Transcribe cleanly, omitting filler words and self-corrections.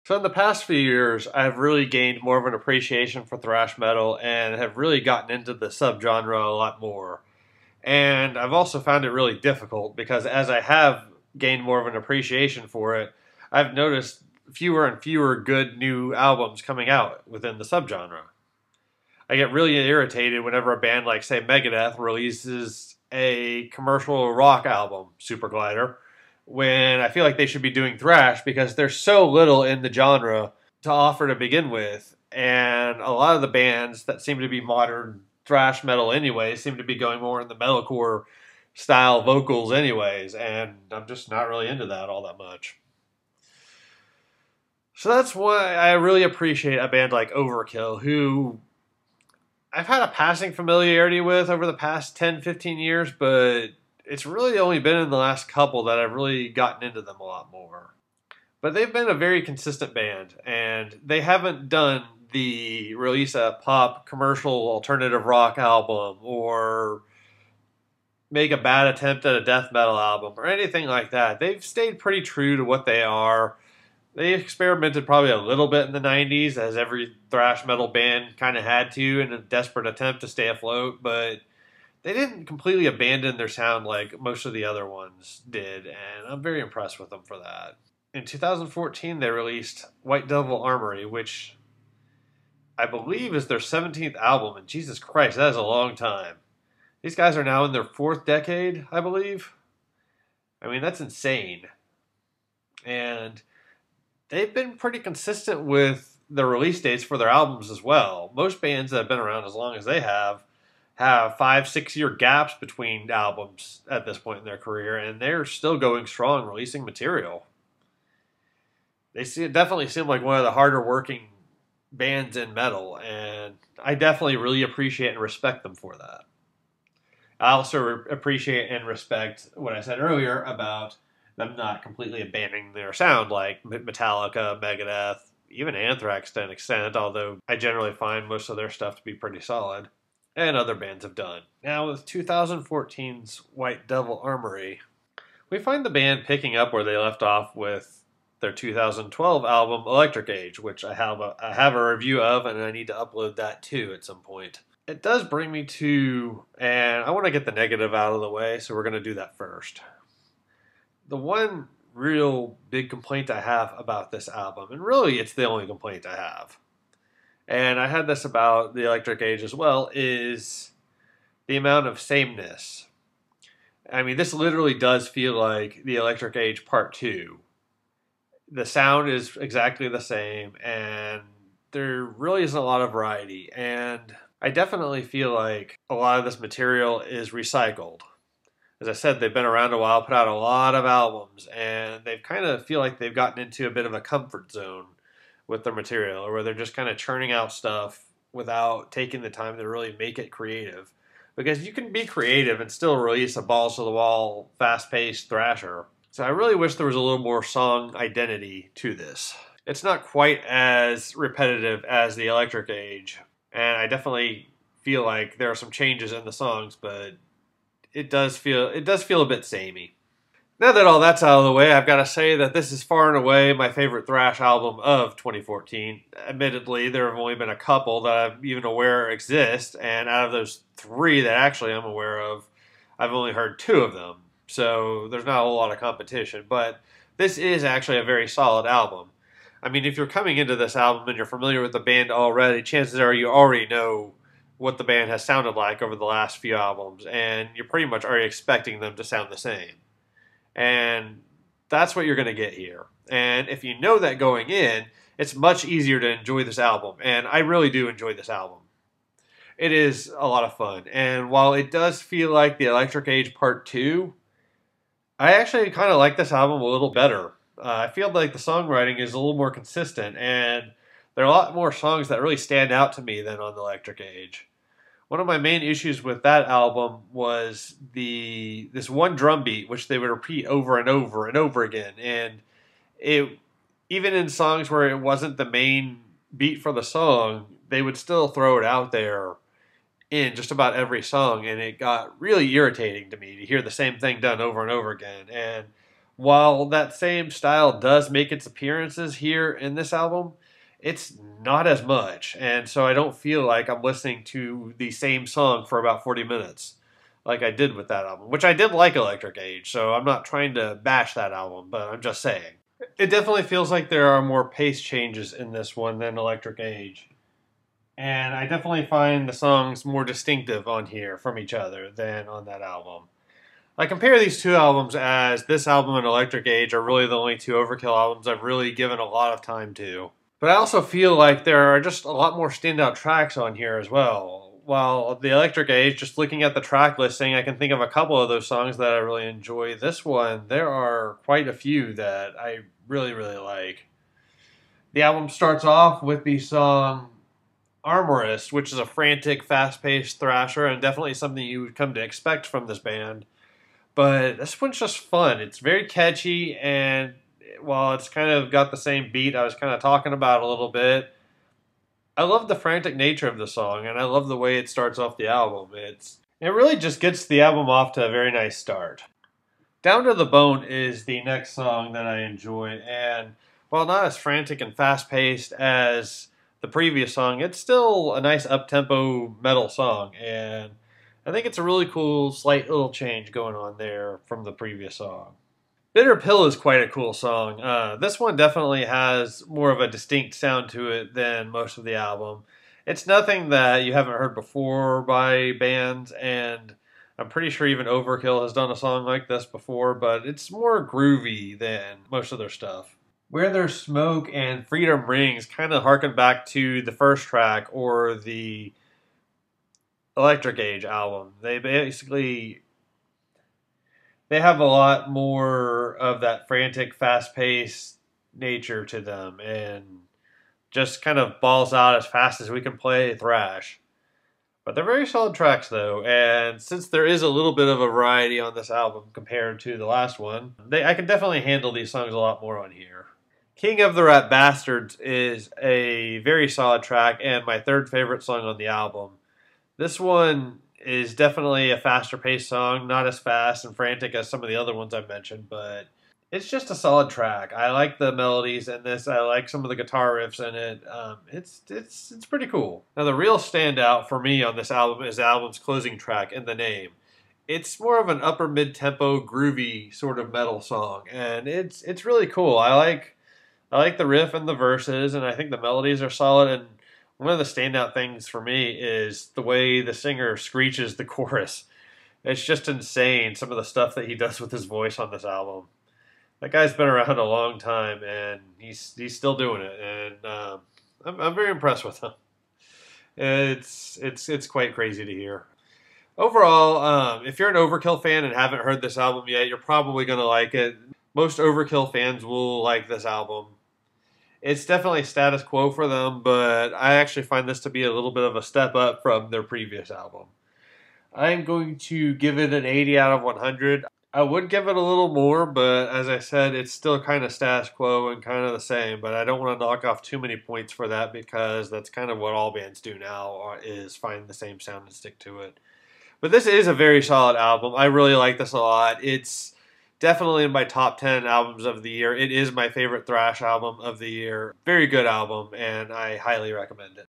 So in the past few years, I've really gained more of an appreciation for thrash metal and have really gotten into the subgenre a lot more. And I've also found it really difficult because as I have gained more of an appreciation for it, I've noticed fewer and fewer good new albums coming out within the subgenre. I get really irritated whenever a band like, say, Megadeth releases a commercial rock album, Super Glider, when I feel like they should be doing thrash because there's so little in the genre to offer to begin with. And a lot of the bands that seem to be modern thrash metal anyways seem to be going more in the metalcore style vocals anyways, and I'm just not really into that all that much. So that's why I really appreciate a band like Overkill, who I've had a passing familiarity with over the past 10, 15 years, but it's really only been in the last couple that I've really gotten into them a lot more. But they've been a very consistent band, and they haven't done the release a pop commercial alternative rock album or make a bad attempt at a death metal album or anything like that. They've stayed pretty true to what they are. They experimented probably a little bit in the 90s, as every thrash metal band kind of had to in a desperate attempt to stay afloat, but they didn't completely abandon their sound like most of the other ones did, and I'm very impressed with them for that. In 2014, they released White Devil Armory, which I believe is their 17th album, and Jesus Christ, that is a long time. These guys are now in their fourth decade, I believe. I mean, that's insane. And they've been pretty consistent with the release dates for their albums as well. Most bands that have been around as long as they have 5-6 year gaps between albums at this point in their career, and they're still going strong, releasing material. Definitely seem like one of the harder working bands in metal, and I definitely really appreciate and respect them for that. I also appreciate and respect what I said earlier about them not completely abandoning their sound like Metallica, Megadeth, even Anthrax to an extent, although I generally find most of their stuff to be pretty solid, and other bands have done. Now with 2014's White Devil Armory, we find the band picking up where they left off with their 2012 album Electric Age, which I have a review of, and I need to upload that too at some point. It does bring me to, and I want to get the negative out of the way, so we're going to do that first. The one real big complaint I have about this album, and really it's the only complaint I have, and I had this about the Electric Age as well, is the amount of sameness. I mean, this literally does feel like the Electric Age Part 2. The sound is exactly the same, and there really isn't a lot of variety, and I definitely feel like a lot of this material is recycled. As I said, they've been around a while, put out a lot of albums, and they kind of feel like they've gotten into a bit of a comfort zone with their material, or where they're just kind of churning out stuff without taking the time to really make it creative. Because you can be creative and still release a balls-to-the-wall, fast-paced thrasher. So I really wish there was a little more song identity to this. It's not quite as repetitive as the Electric Age, and I definitely feel like there are some changes in the songs, but it does feel a bit samey. Now that all that's out of the way, I've got to say that this is far and away my favorite thrash album of 2014. Admittedly, there have only been a couple that I'm even aware exist, and out of those 3 that actually I'm aware of, I've only heard 2 of them. So there's not a whole lot of competition, but this is actually a very solid album. I mean, if you're coming into this album and you're familiar with the band already, chances are you already know what the band has sounded like over the last few albums, and you're pretty much already expecting them to sound the same. And that's what you're going to get here. And if you know that going in, it's much easier to enjoy this album, and I really do enjoy this album. It is a lot of fun, and while it does feel like the Electric Age Part 2, I actually kind of like this album a little better. I feel like the songwriting is a little more consistent, and there are a lot more songs that really stand out to me than on the Electric Age. One of my main issues with that album was this one drum beat, which they would repeat over and over and over again, and it, even in songs where it wasn't the main beat for the song, they would still throw it out there in just about every song, and it got really irritating to me to hear the same thing done over and over again. And While that same style does make its appearances here in this album, it's not as much. And so I don't feel like I'm listening to the same song for about 40 minutes like I did with that album, which I did like Electric Age. So I'm not trying to bash that album, but I'm just saying. It definitely feels like there are more pace changes in this one than Electric Age. And I definitely find the songs more distinctive on here from each other than on that album. I compare these two albums as this album and Electric Age are really the only two Overkill albums I've really given a lot of time to. But I also feel like there are just a lot more standout tracks on here as well. While the Electric Age, just looking at the track listing, I can think of a couple of those songs that I really enjoy. This one, there are quite a few that I really, really like. The album starts off with the song Armorist, which is a frantic, fast-paced thrasher and definitely something you would come to expect from this band. But this one's just fun. It's very catchy, and while it's kind of got the same beat I was kind of talking about a little bit, I love the frantic nature of the song, and I love the way it starts off the album. It really just gets the album off to a very nice start. Down to the Bone is the next song that I enjoy, and while not as frantic and fast-paced as the previous song, it's still a nice up-tempo metal song, and I think it's a really cool, slight little change going on there from the previous song. Bitter Pill is quite a cool song. This one definitely has more of a distinct sound to it than most of the album. It's nothing that you haven't heard before by bands, and I'm pretty sure even Overkill has done a song like this before, but it's more groovy than most of their stuff. Where There's Smoke and Freedom Rings kind of harken back to the first track or the Electric Age album. They have a lot more of that frantic, fast-paced nature to them and just kind of balls out as fast as we can play thrash. But they're very solid tracks, though, and since there is a little bit of a variety on this album compared to the last one, I can definitely handle these songs a lot more on here. King of the Rat Bastards is a very solid track and my third favorite song on the album. This one is definitely a faster paced song, not as fast and frantic as some of the other ones I mentioned, but it's just a solid track. I like the melodies in this. I like some of the guitar riffs in it. It's pretty cool. Now the real standout for me on this album is the album's closing track, In the Name. It's more of an upper mid-tempo, groovy sort of metal song, and it's really cool. I like the riff and the verses, and I think the melodies are solid. And one of the standout things for me is the way the singer screeches the chorus. It's just insane, some of the stuff that he does with his voice on this album. That guy's been around a long time, and he's still doing it, and I'm very impressed with him. It's quite crazy to hear. Overall, if you're an Overkill fan and haven't heard this album yet, you're probably going to like it. Most Overkill fans will like this album. It's definitely status quo for them, but I actually find this to be a little bit of a step up from their previous album. I'm going to give it an 80 out of 100. I would give it a little more, but as I said, it's still kind of status quo and kind of the same, but I don't want to knock off too many points for that because that's kind of what all bands do now, is find the same sound and stick to it. But this is a very solid album. I really like this a lot. It's definitely in my top 10 albums of the year. It is my favorite thrash album of the year. Very good album, and I highly recommend it.